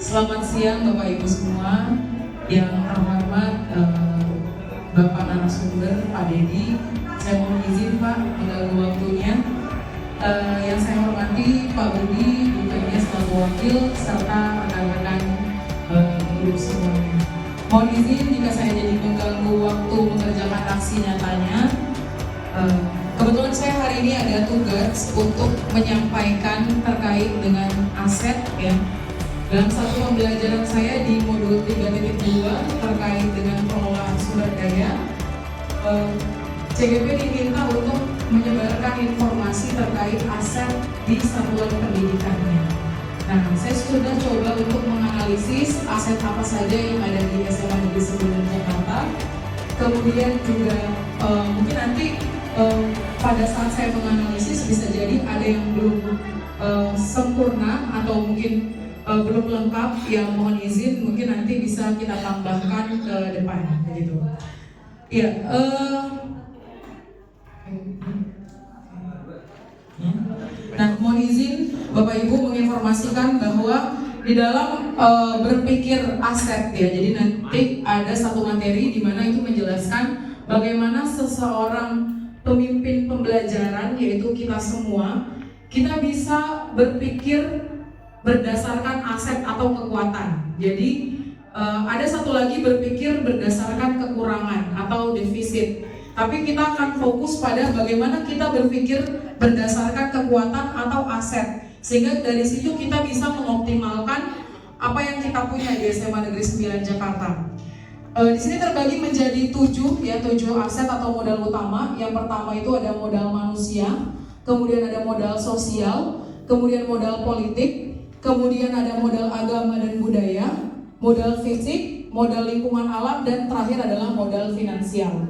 Selamat siang Bapak Ibu semua. Yang terhormat Bapak narasumber Pak Dedi, saya mohon izin Pak mengganggu waktunya. Yang saya hormati Pak Budi, Bu Penyes selaku wakil serta rekan-rekan guru semuanya. Mohon izin jika saya jadi mengganggu waktu mengerjakan aksi nyatanya. Kebetulan saya hari ini ada tugas untuk menyampaikan terkait dengan aset ya. Dalam satu pembelajaran saya di modul 3.2 terkait dengan pengelolaan sumber daya, CGP diminta untuk menyebarkan informasi terkait aset di satuan pendidikannya. Nah, saya sudah coba untuk menganalisis aset apa saja yang ada di SMA Negeri 9 Jakarta. Kemudian juga mungkin nanti pada saat saya menganalisis bisa jadi ada yang belum sempurna atau mungkin belum lengkap, yang mohon izin mungkin nanti bisa kita tambahkan ke depan begitu. Iya, nah mohon izin Bapak Ibu menginformasikan bahwa di dalam berpikir aset ya, jadi nanti ada satu materi di mana itu menjelaskan bagaimana seseorang pemimpin pembelajaran, yaitu kita semua, kita bisa berpikir berdasarkan aset atau kekuatan. Jadi ada satu lagi berpikir berdasarkan kekurangan atau defisit. Tapi kita akan fokus pada bagaimana kita berpikir berdasarkan kekuatan atau aset, sehingga dari situ kita bisa mengoptimalkan apa yang kita punya di SMA Negeri 9 Jakarta. Di sini terbagi menjadi 7 aset atau modal utama. Yang pertama itu ada modal manusia, kemudian ada modal sosial, kemudian modal politik, kemudian ada modal agama dan budaya, modal fisik, modal lingkungan alam, dan terakhir adalah modal finansial.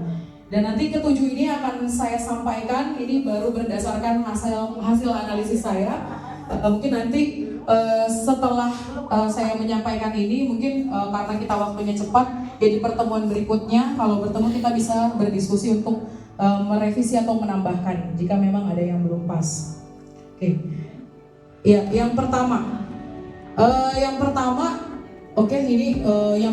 Dan nanti ketujuh ini akan saya sampaikan, ini baru berdasarkan hasil analisis saya. Mungkin nanti setelah saya menyampaikan ini, mungkin karena kita waktunya cepat, ya di pertemuan berikutnya kalau bertemu kita bisa berdiskusi untuk merevisi atau menambahkan jika memang ada yang belum pas. Oke. Ya, yang pertama, yang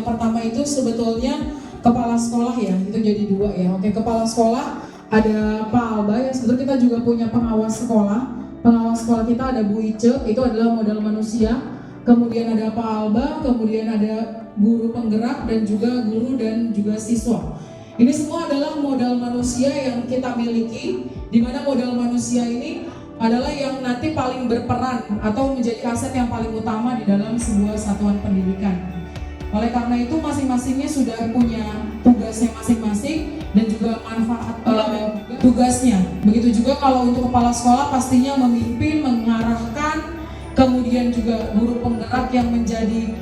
pertama itu sebetulnya kepala sekolah ya, itu jadi 2 ya. Oke, kepala sekolah ada Pak Alba ya, sebetulnya kita juga punya pengawas sekolah. Pengawas sekolah kita ada Bu Ice, itu adalah modal manusia. Kemudian ada Pak Alba, kemudian ada guru penggerak dan juga guru dan juga siswa. Ini semua adalah modal manusia yang kita miliki, di mana modal manusia ini adalah yang nanti paling berperan atau menjadi aset yang paling utama di dalam sebuah satuan pendidikan. Oleh karena itu masing-masingnya sudah punya tugasnya masing-masing dan juga manfaat tugasnya. Begitu juga kalau untuk kepala sekolah pastinya memimpin, mengarahkan, kemudian juga guru penggerak yang menjadi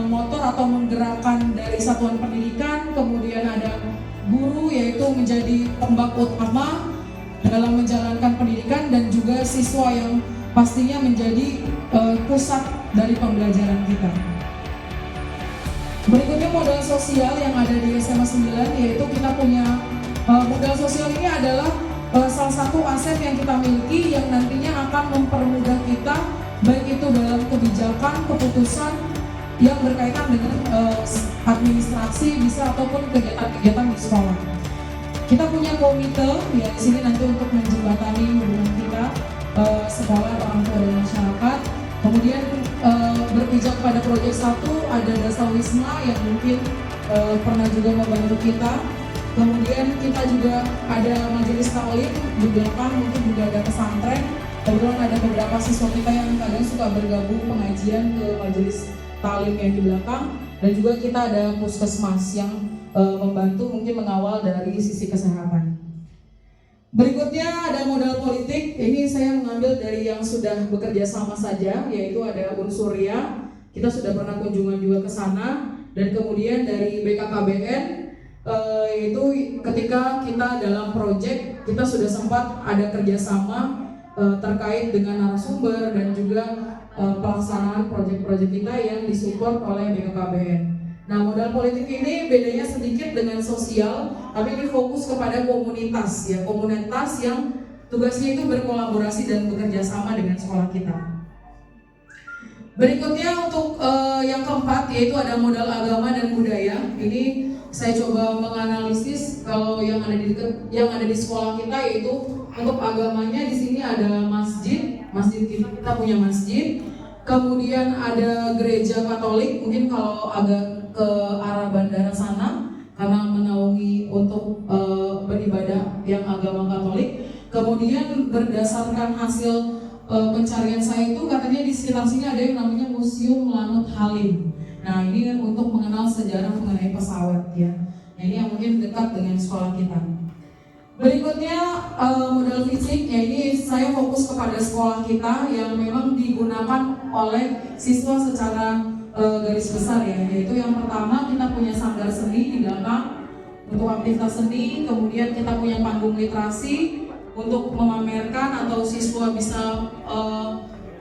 motor atau menggerakkan dari satuan pendidikan, kemudian ada guru yaitu menjadi tombak utama dalam menjalankan pendidikan, dan juga siswa yang pastinya menjadi pusat dari pembelajaran kita. Berikutnya modal sosial yang ada di SMA 9, yaitu kita punya modal sosial ini adalah salah satu aset yang kita miliki yang nantinya akan mempermudah kita baik itu dalam kebijakan, keputusan yang berkaitan dengan administrasi bisa ataupun kegiatan-kegiatan di sekolah. Kita punya komite ya di sini nanti untuk menjembatani hubungan kita sekolah, orang tua dan masyarakat. Kemudian berpijak pada proyek 1 ada Dasar Wisma yang mungkin pernah juga membantu kita. Kemudian kita juga ada majelis taklim di belakang, mungkin juga ada pesantren. Kebetulan ada beberapa siswa kita yang kadang suka bergabung pengajian ke majelis taklim yang di belakang. Dan juga kita ada puskesmas yang membantu mungkin mengawal dari sisi kesehatan. Berikutnya ada modal politik. Ini saya mengambil dari yang sudah bekerja sama saja, yaitu ada unsur RIA. Kita sudah pernah kunjungan juga ke sana. Dan kemudian dari BKKBN, yaitu ketika kita dalam proyek, kita sudah sempat ada kerjasama terkait dengan narasumber dan juga pelaksanaan proyek-proyek kita yang disupport oleh BKKBN. Nah, modal politik ini bedanya sedikit dengan sosial, tapi ini fokus kepada komunitas ya, komunitas yang tugasnya itu berkolaborasi dan bekerja sama dengan sekolah kita. Berikutnya untuk yang keempat yaitu ada modal agama dan budaya. Ini saya coba menganalisis kalau yang ada di sekolah kita, yaitu untuk agamanya di sini ada masjid kita punya masjid. Kemudian ada gereja Katolik, mungkin kalau agak ke arah bandara sana karena menaungi untuk beribadah yang agama Katolik. Kemudian berdasarkan hasil pencarian saya itu katanya di sekitar sini ada yang namanya Museum Lanut Halim. Nah, ini untuk mengenal sejarah mengenai pesawat ya. Nah, ini yang mungkin dekat dengan sekolah kita. Berikutnya modal fisik, ya ini saya fokus kepada sekolah kita yang memang digunakan oleh siswa secara garis besar ya, yaitu yang pertama kita punya sanggar seni di belakang untuk aktivitas seni, kemudian kita punya panggung literasi untuk memamerkan atau siswa bisa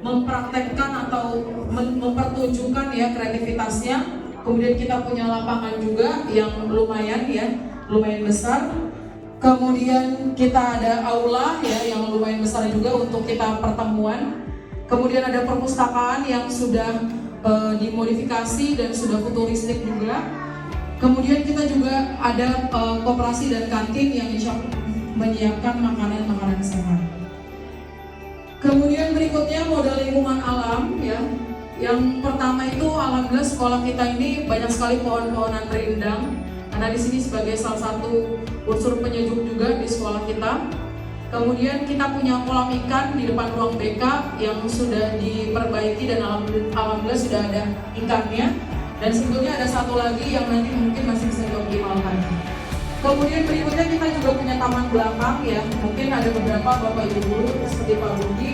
mempraktekkan atau mempertunjukkan ya kreativitasnya. Kemudian kita punya lapangan juga yang lumayan besar. Kemudian kita ada aula ya yang lumayan besar juga untuk kita pertemuan. Kemudian ada perpustakaan yang sudah dimodifikasi dan sudah futuristik juga. Kemudian kita juga ada koperasi dan kantin yang menyiapkan makanan-makanan sehat. Kemudian berikutnya modal lingkungan alam ya. Yang pertama itu alhamdulillah sekolah kita ini banyak sekali pohon-pohonan rindang. Karena di sini sebagai salah satu unsur penyejuk juga di sekolah kita. Kemudian kita punya kolam ikan di depan ruang BK yang sudah diperbaiki dan alhamdulillah sudah ada ikannya. Dan sebetulnya ada satu lagi yang nanti mungkin masih bisa dioptimalkan. Kemudian berikutnya kita juga punya taman belakang ya. Mungkin ada beberapa bapak ibu guru seperti Pak Budi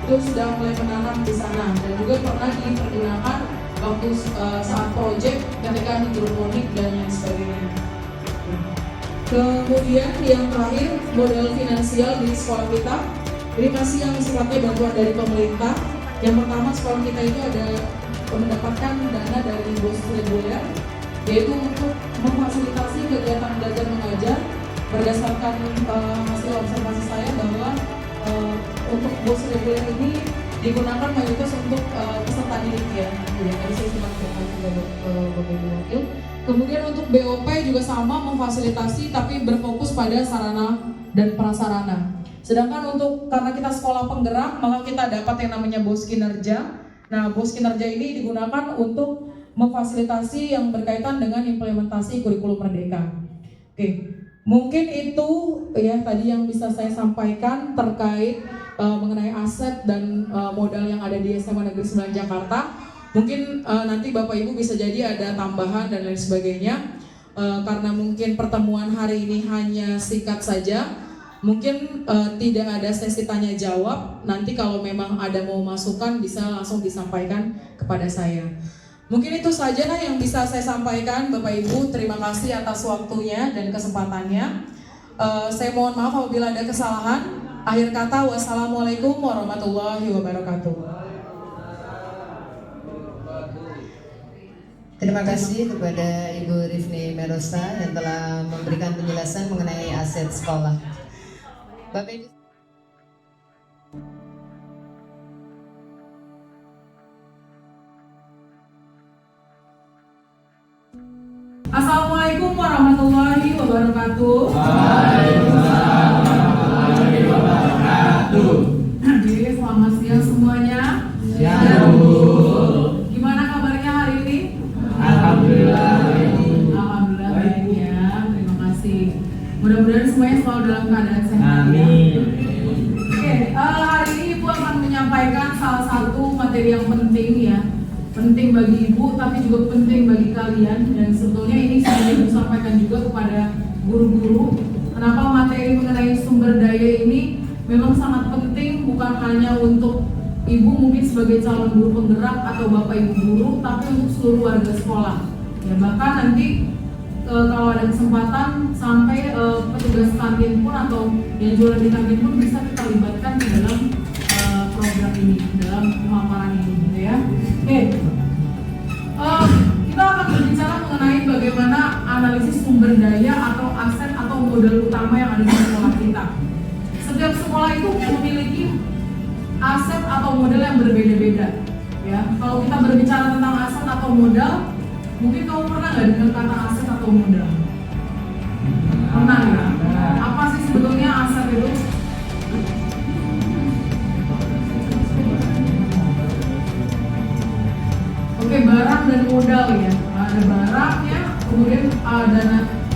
itu sudah mulai menanam di sana dan juga pernah dipergunakan waktu saat proyek ketika hidroponik dan lain sebagainya. Kemudian yang terakhir modal finansial di sekolah kita. Ini masih yang sifatnya bantuan dari pemerintah. Yang pertama sekolah kita itu ada mendapatkan dana dari BOS reguler, yaitu untuk memfasilitasi kegiatan belajar mengajar. Berdasarkan hasil observasi saya bahwa untuk BOS reguler ini digunakan mayoritas untuk peserta didik ya. Tadi saya sempat bertanya ke Bapak Ibu Wakil. Kemudian untuk BOP juga sama memfasilitasi tapi berfokus pada sarana dan prasarana. Sedangkan untuk karena kita sekolah penggerak maka kita dapat yang namanya BOS kinerja. Nah, BOS kinerja ini digunakan untuk memfasilitasi yang berkaitan dengan implementasi kurikulum Merdeka. Oke, mungkin itu ya tadi yang bisa saya sampaikan terkait mengenai aset dan modal yang ada di SMA Negeri 9 Jakarta. Mungkin nanti Bapak Ibu bisa jadi ada tambahan dan lain sebagainya. Karena mungkin pertemuan hari ini hanya singkat saja, mungkin tidak ada sesi tanya jawab. Nanti kalau memang ada mau masukan bisa langsung disampaikan kepada saya. Mungkin itu saja lah yang bisa saya sampaikan Bapak Ibu. Terima kasih atas waktunya dan kesempatannya. Saya mohon maaf apabila ada kesalahan. Akhir kata, wassalamualaikum warahmatullahi wabarakatuh. Terima kasih kepada Ibu Rifni Merosa yang telah memberikan penjelasan mengenai aset sekolah. Bapak Ibu. Assalamualaikum warahmatullahi wabarakatuh. Waalaikumsalam warahmatullahi wabarakatuh. Oke, selamat siang semuanya. Siang, Bu. Gimana kabarnya hari ini? Alhamdulillah. Alhamdulillah baik ya. Terima kasih. Mudah-mudahan semuanya selalu dalam keadaan sehat. Ya. Amin. Oke, hari ini Ibu akan menyampaikan salah satu materi yang penting ya. Penting bagi Ibu, tapi juga penting bagi kalian. Dan sebetulnya ini saya Ibu sampaikan juga kepada guru-guru. Kenapa materi mengenai sumber daya ini memang sangat penting, bukan hanya untuk Ibu mungkin sebagai calon guru penggerak atau Bapak Ibu guru, tapi untuk seluruh warga sekolah. Ya, bahkan nanti kalau ada kesempatan sampai petugas kantin pun atau yang jualan di kantin pun bisa kita libatkan di dalam program ini, dalam pemaparan ini, gitu ya. Oke, kita akan berbicara mengenai bagaimana analisis sumber daya atau aset atau modal utama yang ada di sekolah kita. Setiap sekolah itu memiliki aset atau modal yang berbeda-beda. Ya, kalau kita berbicara tentang aset atau modal, mungkin kamu pernah nggak dengar kata aset atau modal? Pernah ya? Apa sih sebetulnya aset itu? Oke, barang dan modal ya. Ada barangnya, kemudian ada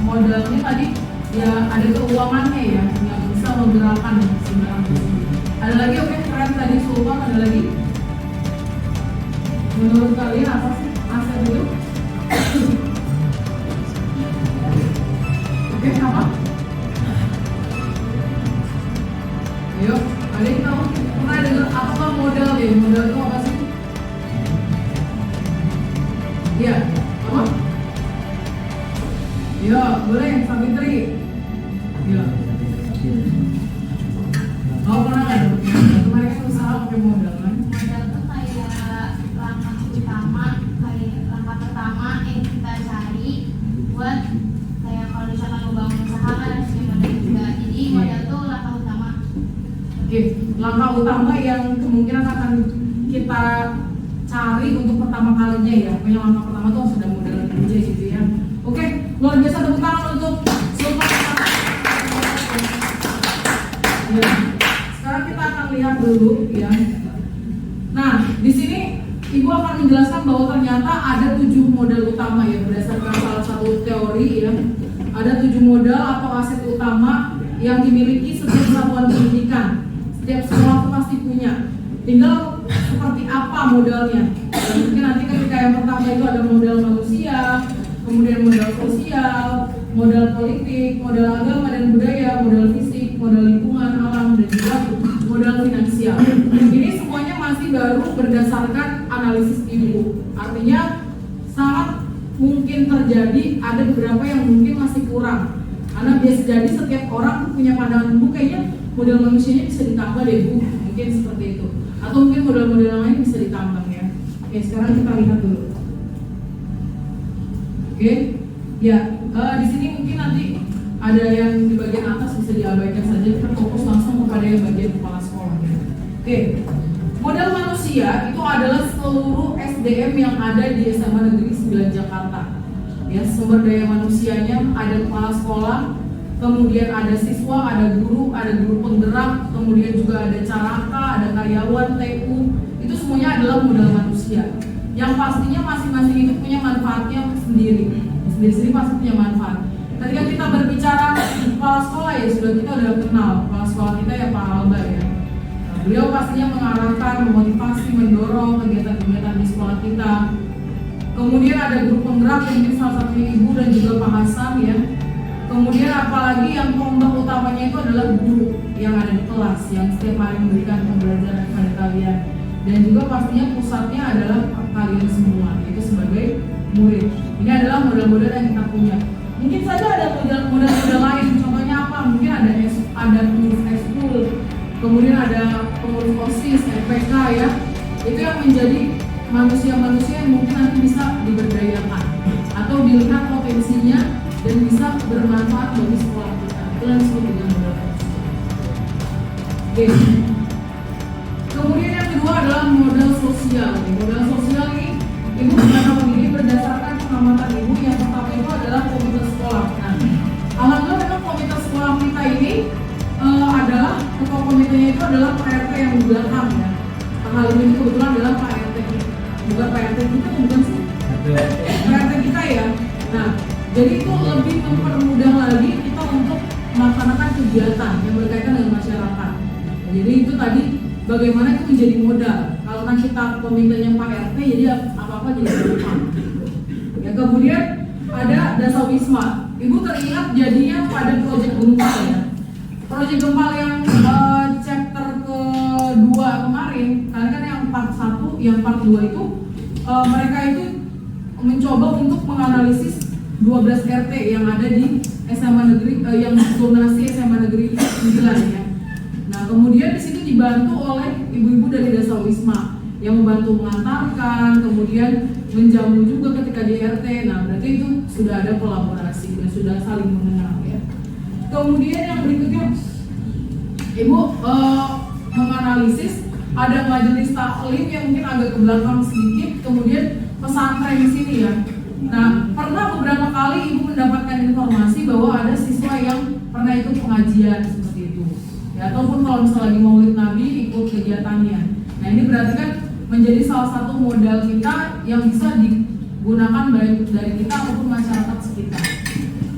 modalnya tadi ya, ada keuangannya ya, yang bisa menggerakkan barang tersebut. Ada lagi, oke, keren tadi Sultan, ada lagi. Menurut kalian apa sih aset itu? Oke, apa? Ayo, ada yang tahu? Pernah dengar apa modal ya? Modal itu apa sih? Iya, apa? Iya, boleh, Savitri. Iya. Oh, pernah nggak? Kemarin kan usaha pakai modal kan? Modal tuh kayak langkah utama, kayak langkah pertama yang kita cari buat kayak kalau misalkan mau bangun usaha kan harus punya modal juga. Jadi modal tuh langkah utama. Oke, langkah utama yang kemungkinan akan kita cari untuk pertama kalinya ya. Pokoknya langkah pertama tuh sudah modal aja gitu ya. Oke, luar biasa, tepuk tangan untuk Sultan. Ya. Sekarang kita akan lihat dulu ya. Nah, di sini Ibu akan menjelaskan bahwa ternyata ada 7 modal utama ya, berdasarkan salah satu teori ya. Ada 7 modal atau aset utama yang dimiliki setiap satuan pendidikan. Setiap sekolah itu pasti punya. Tinggal seperti apa modalnya. Dan mungkin nanti ketika yang pertama itu ada modal manusia, kemudian modal sosial, modal politik, modal agama dan budaya, modal fisik, modal lingkungan alam, dan juga modal finansial. Ini semuanya masih baru berdasarkan analisis Ibu. Artinya sangat mungkin terjadi ada beberapa yang mungkin masih kurang. Karena biasa jadi setiap orang punya pandangan, Bu, kayaknya modal manusianya bisa ditambah deh, Bu. Mungkin seperti itu. Atau mungkin modal-modal lain bisa ditambah ya. Oke, sekarang kita lihat dulu. Oke, ya di sini mungkin nanti ada yang di bagian atas bisa diabaikan saja, kita fokus langsung kepada yang bagian kepala sekolah. Ya. Oke, modal manusia itu adalah seluruh SDM yang ada di SMA Negeri 9 Jakarta. Ya, sumber daya manusianya ada kepala sekolah, kemudian ada siswa, ada guru penggerak, kemudian juga ada caraka, ada karyawan, TU. Itu semuanya adalah modal manusia. Yang pastinya masing-masing itu punya manfaatnya sendiri pasti punya manfaat. Ketika kita berbicara kepala sekolah ya sudah kita udah kenal kepala sekolah kita ya Pak Alba ya. Nah, beliau pastinya mengarahkan, memotivasi, mendorong kegiatan-kegiatan di sekolah kita. Kemudian ada guru penggerak yang mungkin salah satunya Ibu dan juga Pak Hasan ya. Kemudian apalagi yang tombak utamanya itu adalah guru yang ada di kelas yang setiap hari memberikan pembelajaran kepada kalian. Dan juga pastinya pusatnya adalah kalian semua, yaitu sebagai murid. Ini adalah modal-modal yang kita punya. Mungkin saja ada modal-modal lain, contohnya apa? Mungkin ada pengurus ekskul, kemudian ada pengurus OSIS, LPK ya. Itu yang menjadi manusia-manusia yang mungkin nanti bisa diberdayakan atau dilihat potensinya dan bisa bermanfaat bagi sekolah kita. Itu yang disebut dengan modal manusia. Oke. Kemudian yang kedua adalah modal sosial. Modal sosial ini Ibu bisa tahu ini berdasarkan pengamatan Ibu. Yang pertama itu adalah Jadi itu lebih mempermudah lagi kita untuk melaksanakan kegiatan yang berkaitan dengan masyarakat. Jadi itu tadi bagaimana itu menjadi modal. Kalau kan kita pemintanya Pak RT, jadi apa-apa jadi gampang. Ya, kemudian ada Dasawisma. Ibu teringat jadinya pada proyek Gempal ya. Proyek Gempal yang chapter kedua kemarin, karena kan yang part 1, yang part 2 itu mereka itu mencoba untuk menganalisis 12 RT yang ada di SMA negeri yang zonasi SMA negeri 9 ya. Nah, kemudian di situ dibantu oleh ibu-ibu dari Dasawisma yang membantu mengantarkan, kemudian menjamu juga ketika di RT. Nah, berarti itu sudah ada kolaborasi dan sudah saling mengenal ya. Kemudian yang berikutnya, ibu menganalisis ada majelis taklim yang mungkin agak ke belakang sedikit, kemudian pesantren di sini ya. Nah, pernah beberapa kali ibu mendapatkan informasi bahwa ada siswa yang pernah ikut pengajian seperti itu, ya, ataupun kalau misalnya lagi Maulid Nabi ikut kegiatannya. Nah, ini berarti kan menjadi salah satu modal kita yang bisa digunakan baik dari kita ataupun masyarakat sekitar.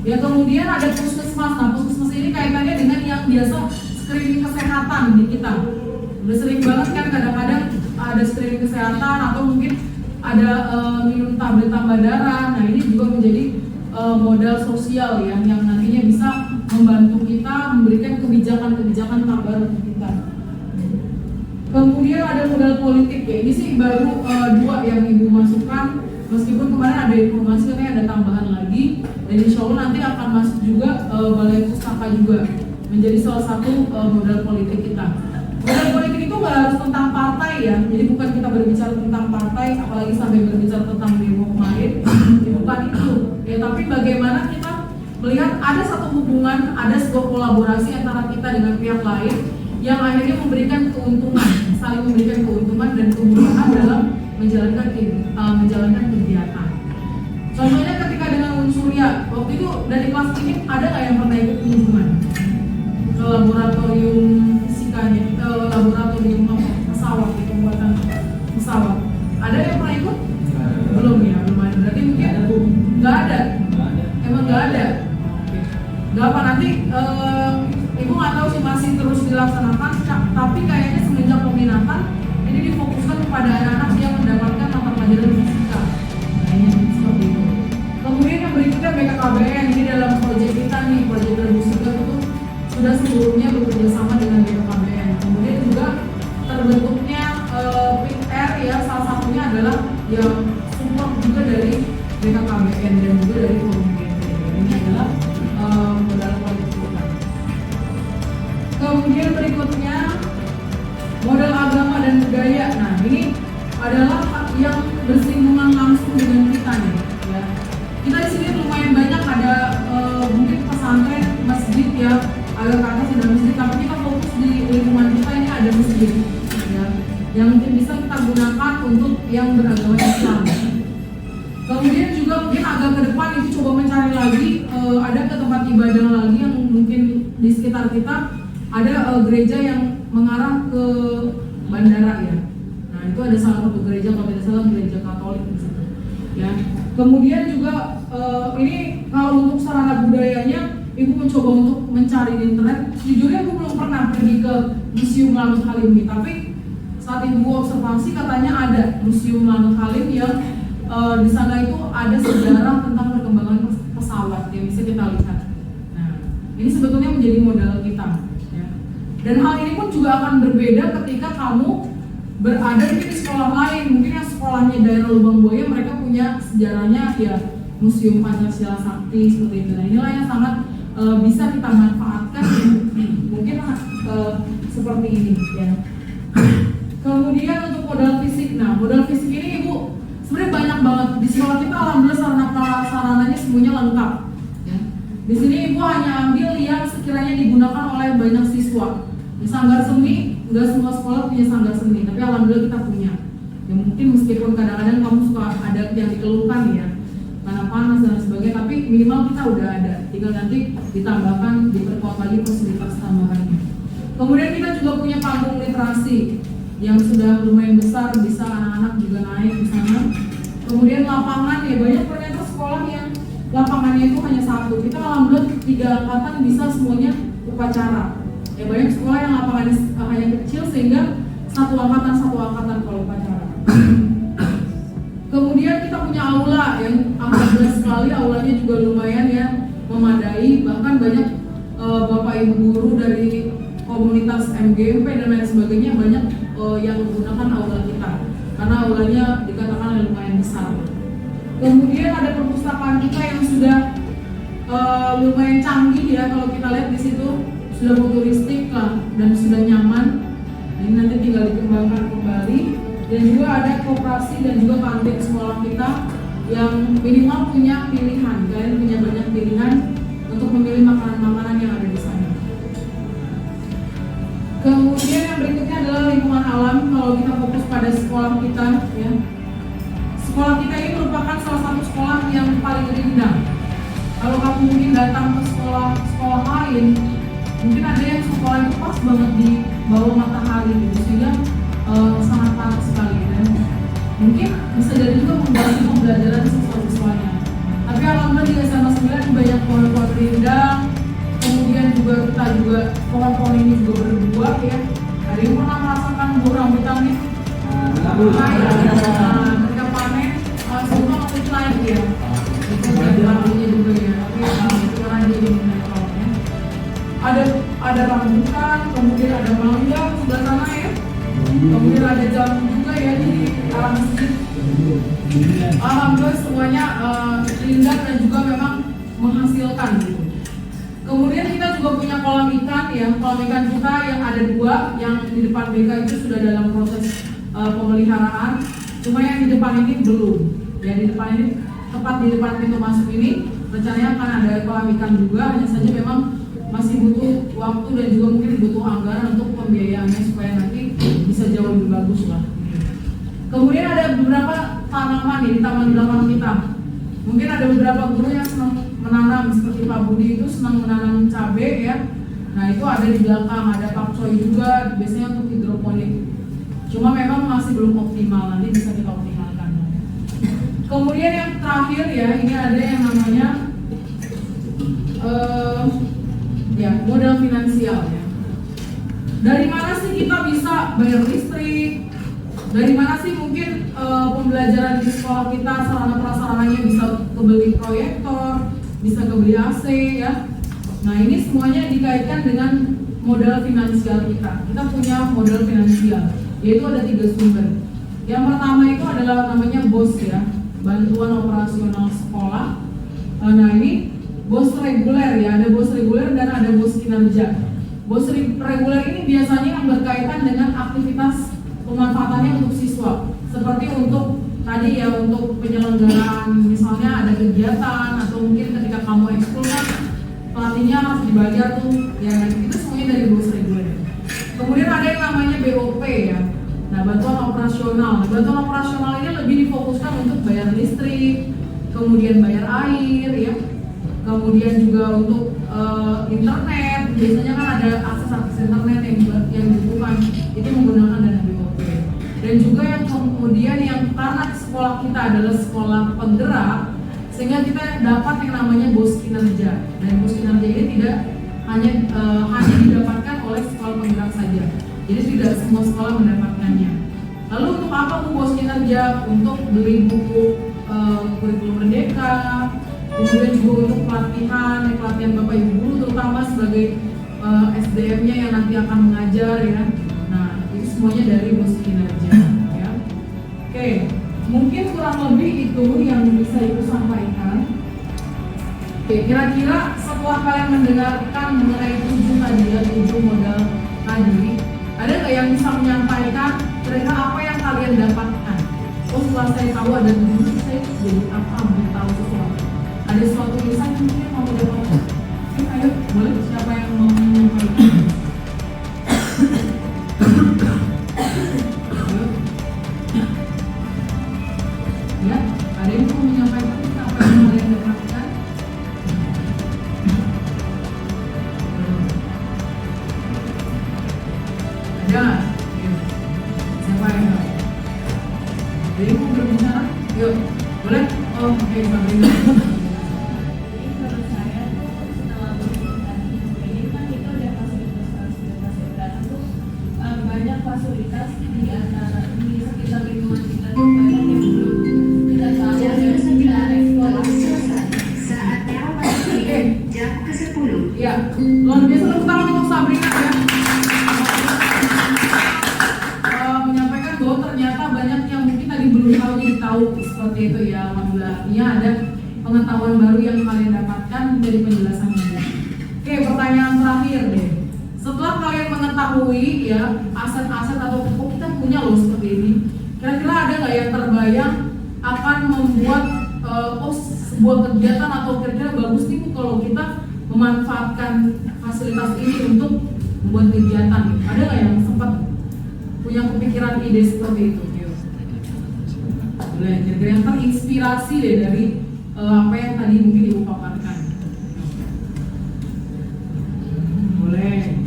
Ya, kemudian ada puskesmas. Nah, puskesmas ini kaitannya dengan yang biasa screening kesehatan di kita. Udah sering banget kan kadang-kadang ada screening kesehatan atau mungkin ada minum tablet tambah darah. Nah, ini juga menjadi modal sosial ya, yang nantinya bisa membantu kita memberikan kebijakan-kebijakan tambahan untuk kita. Kemudian ada modal politik ya, ini sih baru 2 yang ibu masukkan, meskipun kemarin ada informasi katanya ada tambahan lagi, dan insya Allah nanti akan masuk juga balai pustaka juga menjadi salah satu modal politik kita. Modal politik itu nggak harus tentang partai ya, jadi bukan kita berbicara tentang partai, apalagi sampai berbicara tentang demo kemarin, bukan itu ya, tapi bagaimana kita melihat ada satu hubungan, ada sebuah kolaborasi antara kita dengan pihak lain yang akhirnya memberikan keuntungan, saling memberikan keuntungan dan kemudahan dalam menjalankan kegiatan. Contohnya ketika dengan Unsurya, waktu itu dari kelas ini ada nggak yang pernah ikut kunjungan ke laboratorium fisikanya, ke laboratorium pesawat, di pembuatan pesawat? Ada yang pernah ikut? Belum ya, belum ada. Berarti mungkin nggak ada. Emang nggak ada. Nggak apa, nanti ibu nggak tahu sih masih terus dilaksanakan, tapi kayaknya semenjak peminatan ini difokuskan kepada anak-anak yang mendapatkan mata pelajaran fisika. Kayaknya seperti itu. Kemudian yang berikutnya BKKBN, ini dalam proyek kita nih, proyek 2003 itu sudah sebelumnya bekerja sama dengan BKKBN. Kemudian juga terbentuknya PIR ya, salah satunya adalah yang support juga dari BKKBN dan juga dari Komunitas. Ini adalah modal politik kita. Kemudian berikutnya modal agama dan budaya. Nah, ini adalah yang bersinggungan langsung dengan kita nih ya. Kita di sini lumayan banyak ada mungkin pesantren, masjid ya, agak ke atas ada masjid, tapi kita fokus di lingkungan kita ini ada masjid ya, yang mungkin bisa kita gunakan untuk yang beragama Islam. Kemudian juga mungkin agak ke depan itu coba mencari lagi ada ke tempat ibadah lagi yang mungkin di sekitar kita ada gereja yang mengarah ke bandara ya. Nah, itu ada salah satu gereja, kalau tidak salah gereja Katolik di situ. Ya. Kemudian juga ini kalau untuk sarana budayanya, ibu mencoba untuk mencari di internet. Sejujurnya ibu belum pernah pergi ke Museum Lanut Halim, tapi saat ibu observasi katanya ada Museum Lanut Halim yang di sana itu ada sejarah tentang perkembangan pesawat yang bisa kita lihat. Nah, ini sebetulnya menjadi modal kita. Ya. Dan hal ini pun juga akan berbeda ketika kamu berada di sekolah lain. Mungkin yang sekolahnya daerah Lubang Buaya, mereka punya sejarahnya ya Museum Pancasila Sakti seperti itu. Nah, inilah yang sangat bisa kita manfaatkan mungkin seperti ini ya. Kemudian untuk modal fisik. Nah, modal fisik ini ibu sebenarnya banyak banget di sekolah kita, alhamdulillah sarananya semuanya lengkap ya. Di sini ibu hanya ambil yang sekiranya digunakan oleh banyak siswa. Di sanggar seni, nggak semua sekolah punya sanggar seni, tapi alhamdulillah kita punya. Ya mungkin meskipun kadang-kadang kamu suka ada yang dikeluhkan ya, karena panas dan sebagainya, tapi minimal kita udah ada. Tinggal nanti ditambahkan, diperkuat lagi fasilitas tambahannya. Kemudian kita juga punya panggung literasi yang sudah lumayan besar, bisa anak-anak juga naik di sana. Kemudian lapangan ya, banyak ternyata sekolah yang lapangannya itu hanya satu. Kita alhamdulillah 3 angkatan bisa semuanya upacara. Ya banyak sekolah yang lapangannya hanya kecil sehingga satu angkatan kalau upacara. Kemudian kita punya aula yang alhamdulillah sekali, aulanya juga lumayan ya, memadai. Bahkan banyak bapak ibu guru dari komunitas MGMP dan lain sebagainya banyak yang menggunakan aula kita karena aulanya dikatakan lumayan besar. Kemudian ada perpustakaan kita yang sudah lumayan canggih ya, kalau kita lihat di situ sudah futuristik lah dan sudah nyaman. Ini nanti tinggal dikembangkan kembali. Dan juga ada koperasi dan juga kantin sekolah kita yang minimal punya pilihan. Kalian punya banyak pilihan untuk memilih makanan-makanan yang ada di sana. Kemudian yang berikutnya adalah lingkungan alam. Kalau kita fokus pada sekolah kita ya, sekolah kita ini merupakan salah satu sekolah yang paling rindang. Kalau kamu mungkin datang ke sekolah lain, mungkin ada yang sekolah itu pas banget di bawah matahari gitu, sehingga sangat panas sekali dan mungkin bisa jadi juga mengganggu pembelajaran siswa-siswanya. Tapi alhamdulillah di SMA 9 banyak pohon-pohon rindang. Kemudian juga kita juga pohon-pohon ini juga berbuah ya. Ada yang pernah merasakan buah rambutannya? Mereka panen semua masih lain ya. Itu rambutannya juga ya. Tapi itu kan jadi menontonnya. Ada rambutan, kemudian ada mangga sebelah sana ya. Kemudian ada jamu juga ya di arah masjid. Alhamdulillah semuanya rindang dan juga memang menghasilkan gitu. Kemudian kita juga punya kolam ikan ya, kolam ikan kita yang ada 2, yang di depan BK itu sudah dalam proses pemeliharaan. Cuma yang di depan ini belum. Ya di depan ini, tepat di depan pintu masuk ini, rencananya akan ada kolam ikan juga. Hanya saja memang masih butuh waktu dan juga mungkin butuh anggaran untuk pembiayaannya supaya nanti bisa jauh lebih bagus lah. Kemudian ada beberapa tanaman di taman belakang kita. Mungkin ada beberapa guru yang senang menanam, seperti Pak Budi itu senang menanam cabai ya. Nah itu ada di belakang, ada pakcoy juga, biasanya untuk hidroponik. Cuma memang masih belum optimal, nanti bisa kita optimalkan. Kemudian yang terakhir ya, ini ada yang namanya ya modal finansial ya. Dari mana sih kita bisa bayar listrik? Dari mana sih mungkin pembelajaran di sekolah kita sarana prasarananya bisa kebeli proyektor, bisa kebeli AC ya. Nah ini semuanya dikaitkan dengan modal finansial kita. Kita punya modal finansial, yaitu ada 3 sumber. Yang pertama itu adalah namanya BOS ya, bantuan operasional sekolah. Nah ini BOS reguler ya, ada BOS reguler dan ada BOS kinerja. BOS reguler ini biasanya yang berkaitan dengan aktivitas pemanfaatannya untuk siswa, seperti untuk tadi ya, untuk penyelenggaraan misalnya ada kegiatan atau mungkin ketika kamu ekskul kan pelatihnya harus dibayar tuh ya, itu semuanya dari BOS reguler. Kemudian ada yang namanya BOP ya. Nah bantuan operasional. Bantuan operasional ini lebih difokuskan untuk bayar listrik, kemudian bayar air ya, kemudian juga untuk internet. Biasanya kan ada akses internet yang dibutuhkan, itu menggunakan dana BOP. Dan juga yang kemudian yang karena sekolah kita adalah sekolah penggerak, sehingga kita dapat yang namanya BOS kinerja. Dan BOS kinerja ini tidak hanya didapatkan oleh sekolah penggerak saja. Jadi tidak semua sekolah mendapatkannya. Lalu untuk apa tuh BOS kinerja? Untuk beli buku kurikulum merdeka, kemudian juga untuk pelatihan Bapak Ibu guru terutama sebagai SDM-nya yang nanti akan mengajar ya. Nah itu semuanya dari BOS kinerja ya. Oke, mungkin kurang lebih itu yang bisa Ibu sampaikan. Oke, kira-kira setelah kalian mendengarkan mengenai 7 tadi ya, 7 modal tadi, ada nggak yang bisa menyampaikan kira-kira apa yang kalian dapatkan? Oh setelah saya tahu ada 7, saya jadi apa tahu sesuatu. Ada suatu tulisan yang mungkin mau dapatkan? Ayo, boleh siapa yang mau menyampaikan? Ya, ada yang mau menyampaikan apa yang kalian dapatkan? Ada? Yuk. Siapa yang tahu? Jadi mau berbicara? Yuk, boleh? Oh, oke, Sabrina. dulu tahu jadi tahu seperti itu ya. Alhamdulillah ya, ada pengetahuan baru yang kalian dapatkan dari penjelasan ini. Oke, pertanyaan terakhir deh. Setelah kalian mengetahui ya aset-aset atau kita punya loh seperti ini, kira-kira ada nggak yang terbayang akan membuat sebuah kegiatan atau kira-kira bagus nih Bu kalau kita memanfaatkan fasilitas ini untuk membuat kegiatan? Ada nggak yang sempat punya kepikiran ide seperti itu? Boleh, kira-kira yang terinspirasi deh dari apa yang tadi mungkin Ibu paparkan. Boleh.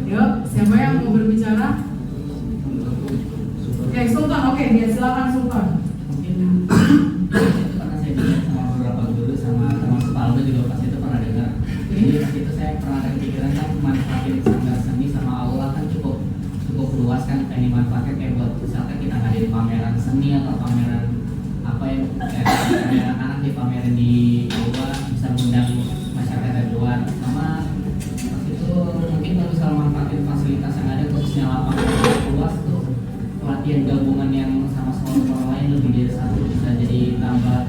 Yuk, siapa yang mau berbicara? Oke, Sultan, oke, dia silakan Sultan. Mungkin pernah saya dengar sama beberapa guru sama termasuk Pak Aldo juga pasti itu pernah dengar. Jadi pas itu saya pernah ada kepikiran kan manfaatin sanggar seni sama aula kan cukup luas kan, kayak dimanfaatkan kayak buat misalkan kita ngadain pameran seni atau pameran apa yang kayak anak dipamerin di aula, bisa mengundang masyarakat dari luar. Sama pas itu mungkin kalau bisa manfaatin fasilitas yang ada khususnya lapangan luas tuh, pelatihan gabungan yang sama sekolah-sekolah lain lebih dari satu, bisa jadi tambah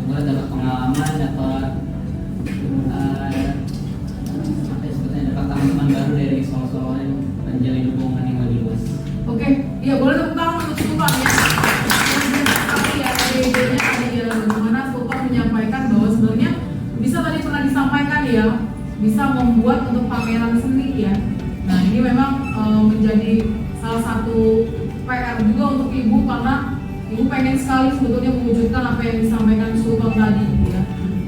buat dapat pengalaman, dapat apa ya sebetulnya, dapat teman-teman baru dari sekolah-sekolah lain dan jalin hubungan yang lebih luas. Oke, iya boleh tepuk tangan untuk Sultan ya. Tapi ya ide-idenya tadi ya, bagaimana Sultan menyampaikan bahwa sebenarnya bisa tadi pernah disampaikan ya, bisa membuat untuk pameran seni ya. Nah ini memang menjadi salah satu PR juga untuk Ibu, karena Ibu pengen sekali sebetulnya mewujudkan apa yang disampaikan Sultan tadi ya.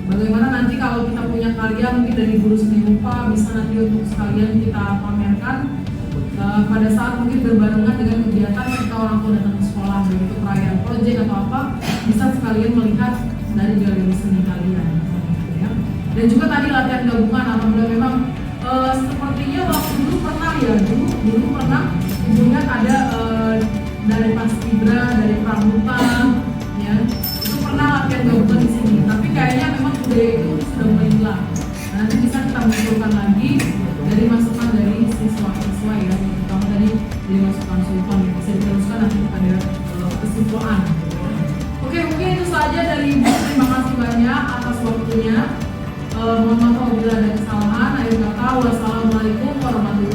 Bagaimana nanti kalau kita punya karya mungkin dari guru seni rupa bisa nanti untuk sekalian kita pamerkan pada saat mungkin berbarengan dengan kegiatan ketika orang tua datang ke sekolah, begitu perayaan proyek atau apa, bisa sekalian melihat dari galeri seni kalian ya. Dan juga tadi latihan gabungan, alhamdulillah memang sepertinya waktu dulu pernah ya, dulu pernah Ibu lihat ada dari Paskibra, dari Pramuka ya, itu pernah latihan gabungan di sini, tapi kayaknya memang budaya itu sudah mulai hilang. Nanti bisa kita munculkan lagi dari masukan dari siswa-siswa ya, terutama tadi dari masukan Sultan yang bisa diteruskan nanti pada kesimpulan. Oke, mungkin itu saja dari Ibu. Terima kasih banyak atas waktunya. Mohon maaf apabila ada kesalahan. Akhir kata, wassalamualaikum warahmatullahi wabarakatuh.